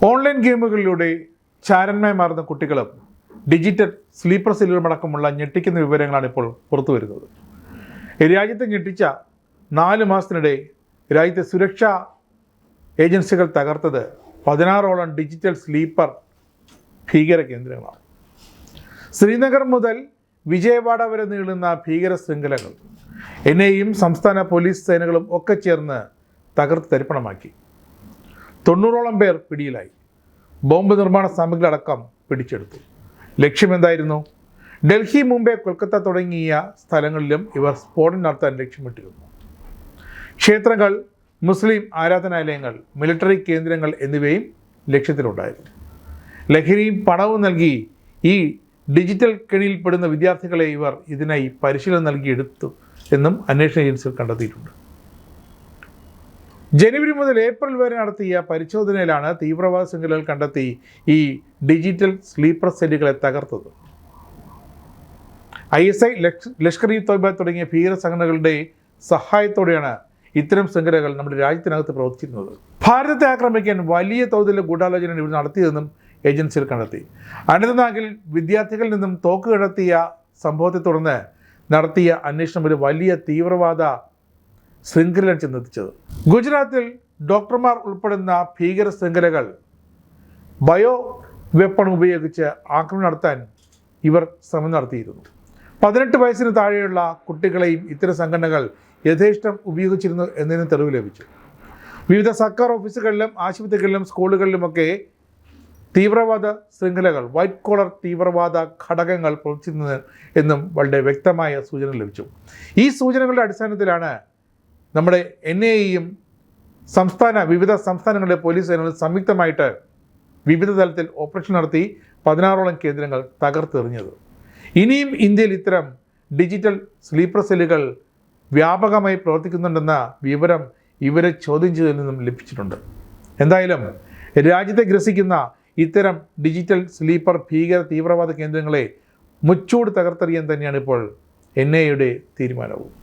Online ഗെയിമുകളിലൂടെ ചാരന്മാരായി മാറുന്ന കുട്ടികളും digital sleeper സെല്ലുകളും അടക്കമുള്ള ഞെട്ടിക്കുന്ന വിവരങ്ങളാണ് ഇപ്പോൾ പുറത്തു വരുന്നത്. രാജ്യത്തെ ഞെട്ടിച്ച 4 മാസത്തിനിടെ രാജ്യത്തെ സുരക്ഷാ ഏജൻസികൾ തകർത്തത് 16ഓളം ഡിജിറ്റൽ സ്ലീപ്പർ ഭീകര കേന്ദ്രങ്ങളാണ്. ശ്രീനഗർ മുതൽ വിജയവാഡ വരെ നീളുന്ന ഭീകര ശൃംഖലകൾ എന്നെയും സംസ്ഥാന പോലീസ് സേനകളും ഒക്കെ ചേർന്ന് തകർത്ത് തരിപ്പണമാക്കി. 90ഓളം പേർ പിടിയിലായി. ബോംബ് നിർമ്മാണ സാമഗ്രികളടക്കം പിടിച്ചെടുത്തു. ലക്ഷ്യമെന്തായിരുന്നു? ഡൽഹി, മുംബൈ, കൊൽക്കത്ത തുടങ്ങിയ സ്ഥലങ്ങളിലും ഇവർ സ്ഫോടനം നടത്താൻ ലക്ഷ്യമിട്ടിരുന്നു. ക്ഷേത്രങ്ങൾ, മുസ്ലിം ആരാധനാലയങ്ങൾ, മിലിറ്ററി കേന്ദ്രങ്ങൾ എന്നിവയും ലക്ഷ്യത്തിലുണ്ടായിരുന്നു. ലഹരിയും പണവും നൽകി ഈ ഡിജിറ്റൽ കെണിയിൽപ്പെടുന്ന വിദ്യാർത്ഥികളെ ഇവർ ഇതിനായി പരിശീലനം നൽകിയെടുത്തു എന്നും അന്വേഷണ ഏജൻസികൾ കണ്ടെത്തിയിട്ടുണ്ട്. ജനുവരി മുതൽ ഏപ്രിൽ വരെ നടത്തിയ പരിശോധനയിലാണ് തീവ്രവാദ ശൃംഖലകൾ കണ്ടെത്തി ഈ ഡിജിറ്റൽ സ്ലീപ്പർ സെല്ലുകളെ തകർത്തത്. ISI, ലഷ്കർ-ഇ-തോയ്ബ തുടങ്ങിയ ഭീകര സംഘടനകളുടെ സഹായത്തോടെയാണ് ഇത്തരം ശൃംഖലകൾ നമ്മുടെ രാജ്യത്തിനകത്ത് പ്രവർത്തിക്കുന്നത്. ഭാരതത്തെ ആക്രമിക്കാൻ വലിയ തോതിൽ ഗൂഢാലോചന ഇവർ നടത്തിയതെന്നും ഏജൻസികൾ കണ്ടെത്തി. അനന്തനാഗിൽ വിദ്യാർത്ഥികളിൽ നിന്നും തോക്ക് കടത്തിയ സംഭവത്തെ തുടർന്ന് നടത്തിയ അന്വേഷണം ഒരു വലിയ തീവ്രവാദ ശൃംഖലയാണ് ചെന്നെത്തിച്ചത്. ഗുജറാത്തിൽ ഡോക്ടർമാർ ഉൾപ്പെടുന്ന ഭീകര ശൃംഖലകൾ ബയോ വെപ്പൺ ഉപയോഗിച്ച് ആക്രമണം നടത്താൻ ഇവർ ശ്രമം നടത്തിയിരുന്നു. 18 വയസ്സിന് താഴെയുള്ള കുട്ടികളെയും ഇത്തരം സംഘടനകൾ യഥേഷ്ടം ഉപയോഗിച്ചിരുന്നു എന്നതിന് തെളിവ് ലഭിച്ചു. വിവിധ സർക്കാർ ഓഫീസുകളിലും ആശുപത്രികളിലും സ്കൂളുകളിലുമൊക്കെ തീവ്രവാദ ശൃംഖലകൾ, വൈറ്റ് കോളർ തീവ്രവാദ ഘടകങ്ങൾ പ്രവർത്തിച്ചിരുന്നു എന്നും വളരെ വ്യക്തമായ സൂചന ലഭിച്ചു. ഈ സൂചനകളുടെ അടിസ്ഥാനത്തിലാണ് നമ്മുടെ NIA-യും വിവിധ സംസ്ഥാനങ്ങളിലെ പോലീസ് സേനകളും സംയുക്തമായിട്ട് വിവിധ തലത്തിൽ ഓപ്പറേഷൻ നടത്തി 16ഓളം കേന്ദ്രങ്ങൾ തകർത്തെറിഞ്ഞത്. ഇനിയും ഇന്ത്യയിൽ ഇത്തരം ഡിജിറ്റൽ സ്ലീപ്പർ സെല്ലുകൾ വ്യാപകമായി പ്രവർത്തിക്കുന്നുണ്ടെന്ന വിവരം ഇവരെ ചോദ്യം ചെയ്തതിൽ നിന്നും ലഭിച്ചിട്ടുണ്ട്. എന്തായാലും രാജ്യത്തെ ഗ്രസിക്കുന്ന ഇത്തരം ഡിജിറ്റൽ സ്ലീപ്പർ ഭീകര തീവ്രവാദ കേന്ദ്രങ്ങളെ മുച്ചൂട് തകർത്തെറിയാൻ തന്നെയാണ് ഇപ്പോൾ NIA-യുടെ തീരുമാനവും.